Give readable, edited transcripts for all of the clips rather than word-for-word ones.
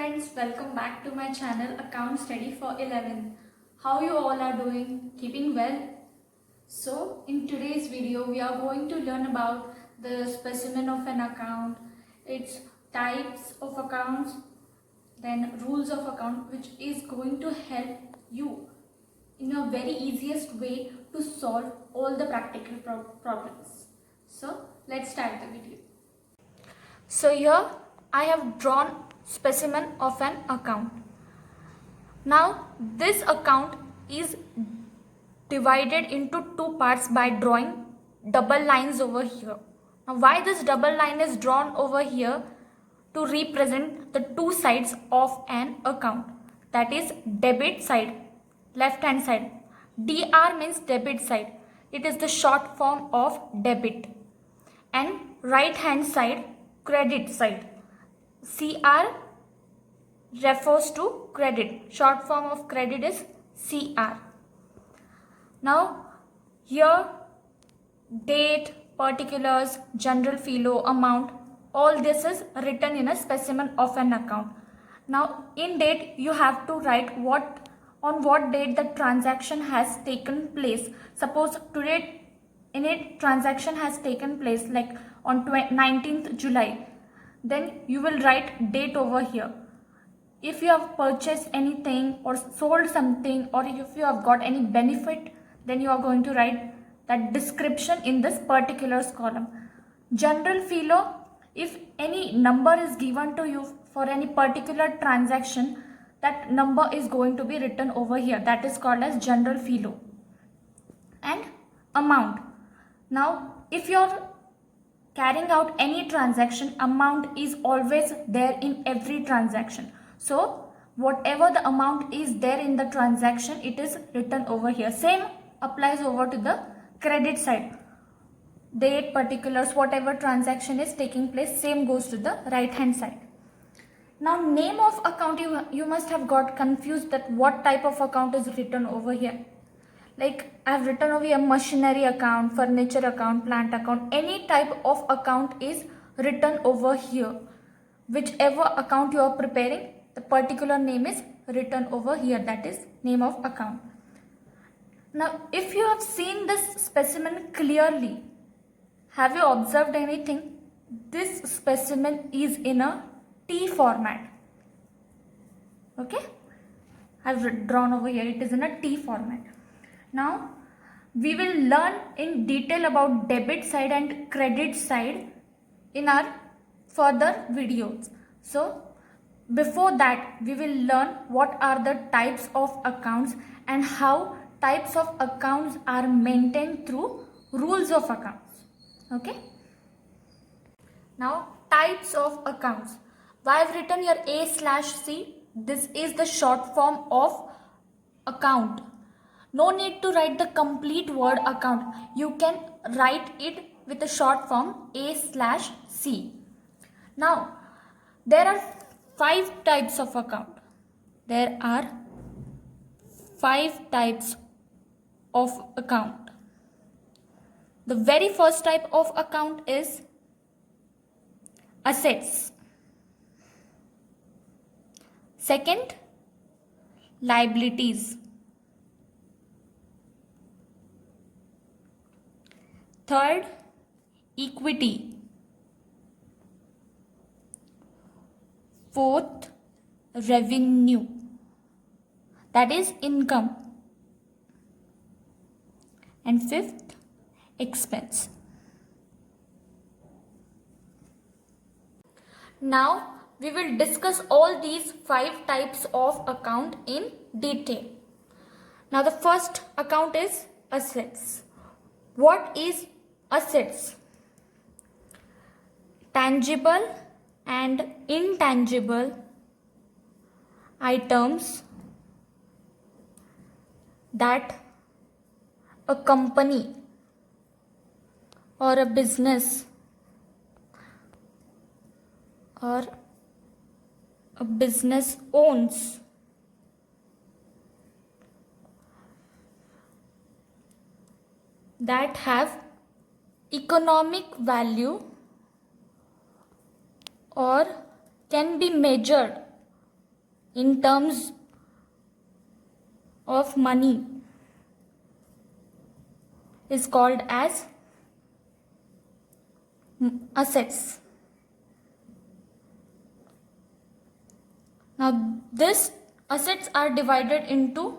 friends, welcome back to my channel Account Study for 11. How you all are doing? Keeping well? So in today's video we are going to learn about the specimen of an account, its types of accounts, then rules of account, which is going to help you in a very easiest way to solve all the practical problems. So let's start the video. So here I have drawn specimen of an account. Now this account is divided into two parts by drawing double lines over here. Now why this double line is drawn over here? To represent the two sides of an account, that is debit side, left hand side. DR means debit side, it is the short form of debit, and right hand side, credit side. CR refers to credit, short form of credit is CR. Now here date, particulars, general filo, amount, all this is written in a specimen of an account. Now in date you have to write on what date the transaction has taken place. Suppose today in it transaction has taken place like on 19th July. Then you will write date over here. If you have purchased anything or sold something, or if you have got any benefit, then you are going to write that description in this particulars column. General filo, if any number is given to you for any particular transaction, that number is going to be written over here. That is called as general filo. And amount. Now if you are carrying out any transaction, amount is always there in every transaction. So whatever the amount is there in the transaction, it is written over here. Same applies over to the credit side. Date, particulars, whatever transaction is taking place, same goes to the right hand side. Now name of account, you must have got confused that what type of account is written over here. Like I have written over here machinery account, furniture account, plant account, any type of account is written over here. Whichever account you are preparing, the particular name is written over here, that is name of account. Now if you have seen this specimen clearly, have you observed anything? This specimen is in a T format. Okay, I've drawn over here, it is in a T format. Now we will learn in detail about debit side and credit side in our further videos. So before that we will learn what are the types of accounts and how types of accounts are maintained through rules of accounts. Okay. Now types of accounts. Why I've written here A/C? This is the short form of account. No need to write the complete word account. You can write it with the short form A/C. Now there are 5 types of account. There are 5 types of account. The very first type of account is assets. Second, liabilities. Third, equity. Fourth, revenue, that is income. And fifth, expense. Now we will discuss all these 5 types of account in detail. Now the first account is assets. What is assets? Tangible and intangible items that a company or a business owns. That have economic value or can be measured in terms of money is called as assets. Now, these assets are divided into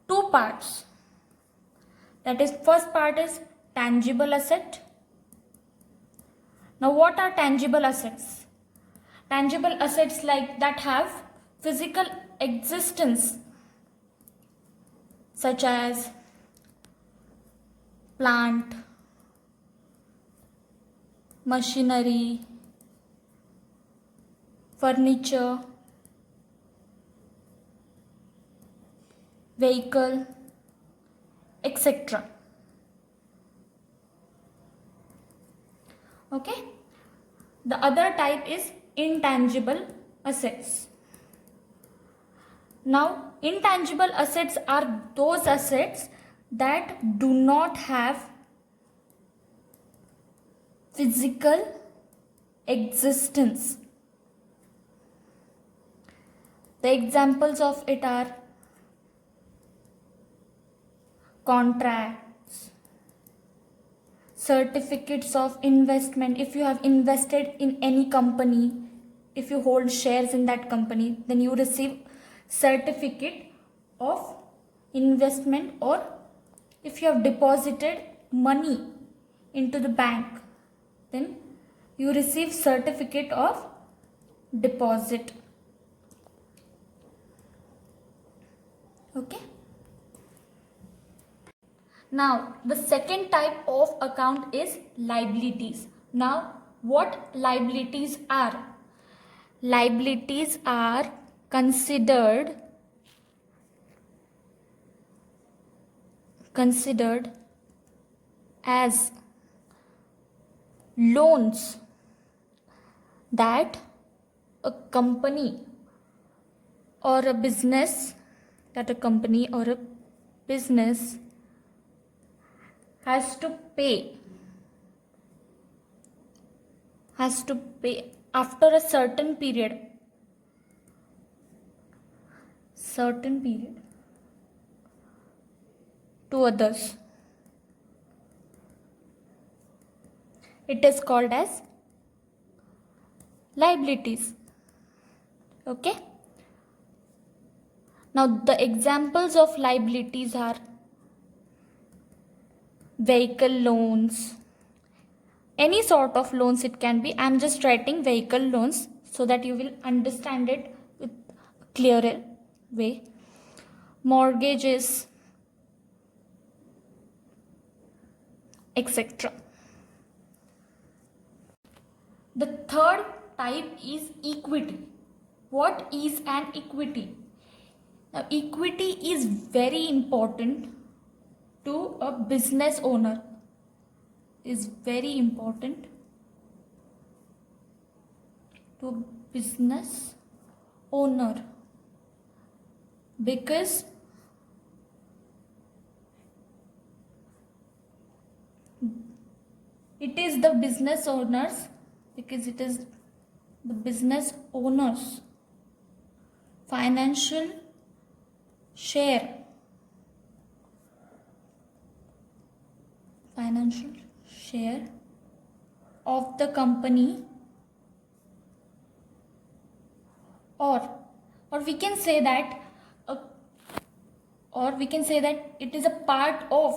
two parts. That is, first part is tangible asset. Now, what are tangible assets? Tangible assets like that have physical existence, such as plant, machinery, furniture, vehicle, etc. Okay. The other type is intangible assets. Now, intangible assets are those assets that do not have physical existence. The examples of it are contracts, certificates of investment. If you have invested in any company, if you hold shares in that company, then you receive certificate of investment. Or if you have deposited money into the bank, then you receive certificate of deposit. Okay. Now, the second type of account is liabilities. Now, what liabilities are? Liabilities are considered as loans that a company or a business has to pay after a certain period to others. It is called as liabilities. Okay. Now, the examples of liabilities are vehicle loans, any sort of loans it can be. I am just writing vehicle loans so that you will understand it with a clearer way. Mortgages, etc. The third type is equity. What is an equity? Now, equity is very important to a business owner. Is very important to a business owner because it is the business owners financial share of the company, or we can say that it is a part of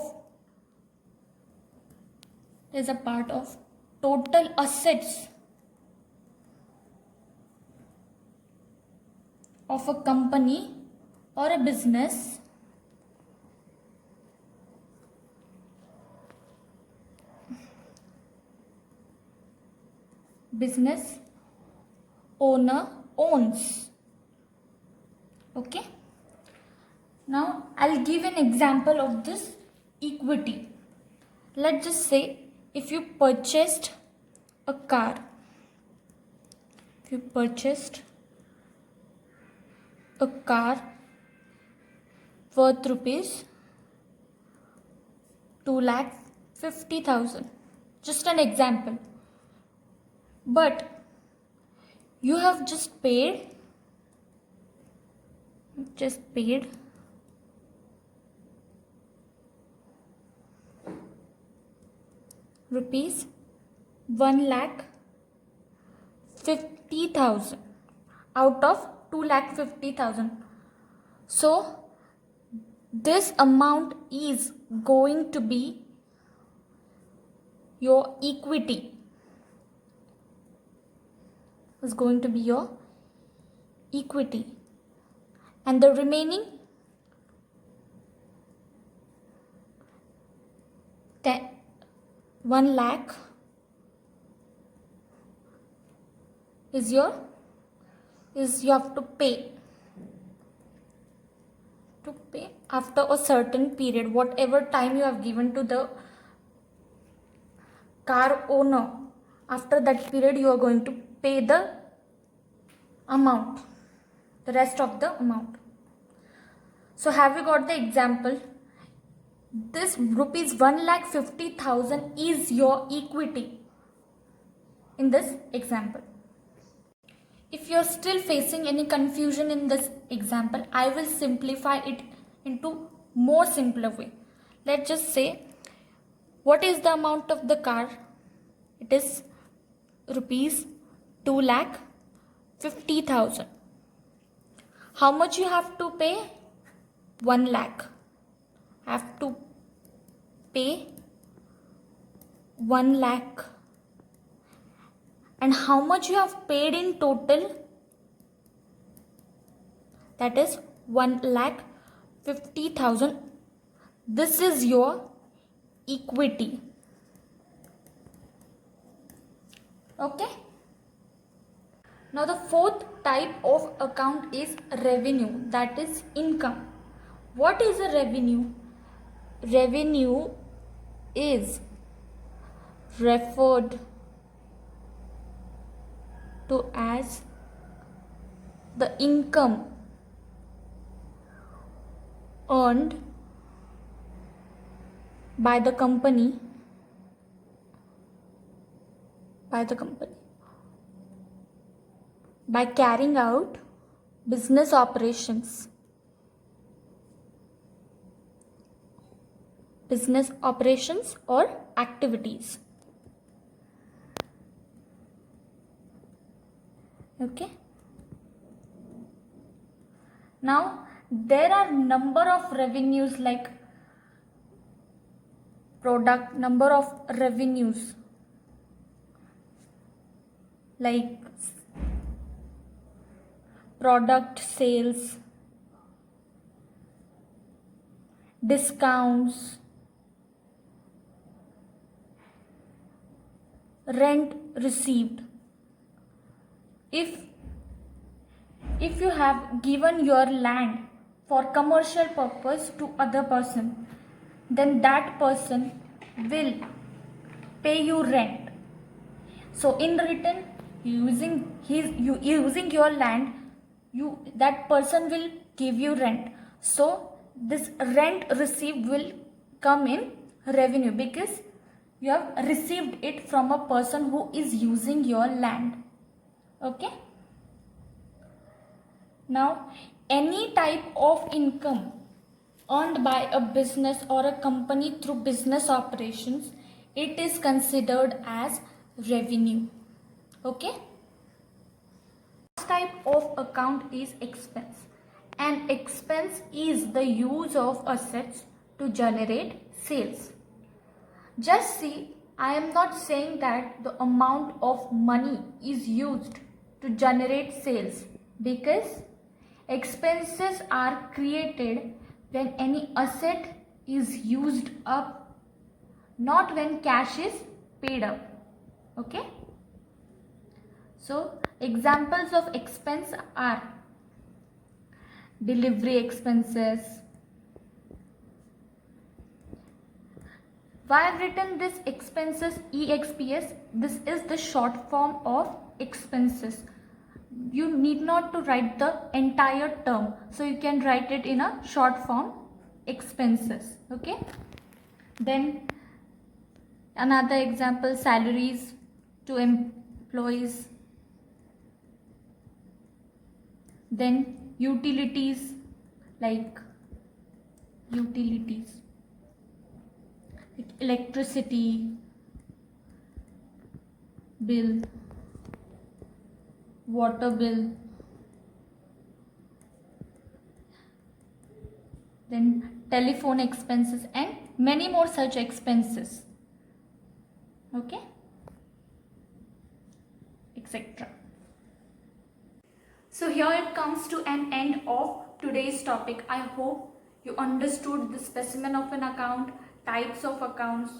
total assets of a company or a business owner owns. Okay. Now, I'll give an example of this equity. Let's just say if you purchased a car, worth rupees 2,50,000, just an example, but you have just paid just paid rupees 1,50,000 out of 2,50,000. So this amount is going to be your equity. Is going to be your equity, and the remaining 1 lakh is you have to pay after a certain period, whatever time you have given to the car owner. After that period, you are going to pay the amount, the rest of the amount. So have you got the example? This rupees 1,50,000 is your equity in this example. If you are still facing any confusion in this example, I will simplify it into more simpler way. Let's just say, what is the amount of the car? It is rupees 2,50,000. How much you have to pay? 1 lakh. Have to pay 1 lakh. And how much you have paid in total? That is 1,50,000. This is your equity. Okay. Now the fourth type of account is revenue, that is income. What is a revenue? Revenue is referred to as the income earned by the company by carrying out business operations or activities. Okay. Now there are number of revenues like number of revenues like product sales, discounts, rent received. If you have given your land for commercial purpose to other person, then that person will pay you rent. So in return, using your land, that person will give you rent. So this rent received will come in revenue because you have received it from a person who is using your land. Okay. Now any type of income earned by a business or a company through business operations, it is considered as revenue. Okay. Last type of account is expense. An expense is the use of assets to generate sales. Just see, I am not saying that the amount of money is used to generate sales, because expenses are created when any asset is used up, not when cash is paid up. Okay. So examples of expense are delivery expenses. Why I have written this expenses EXPS? This is the short form of expenses. You need not to write the entire term, so you can write it in a short form, expenses. Okay. Then another example, salaries to employees. Then utilities, like utilities, like electricity bill, water bill, then telephone expenses and many more such expenses, okay, etc. So here it comes to an end of today's topic. I hope you understood the specimen of an account, types of accounts.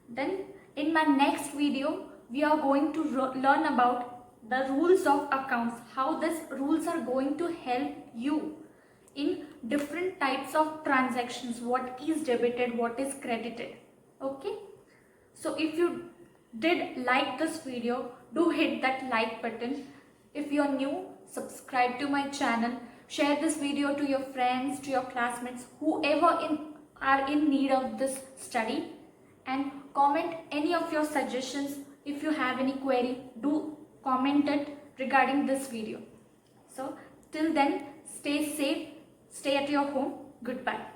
Then in my next video, we are going to learn about the rules of accounts, how these rules are going to help you in different types of transactions, what is debited, what is credited. Okay. So if you did like this video, do hit that like button. If you're new, subscribe to my channel. Share this video to your friends, to your classmates, whoever are in need of this study. And comment any of your suggestions. If you have any query, do comment it regarding this video. So till then, stay safe, stay at your home. Goodbye.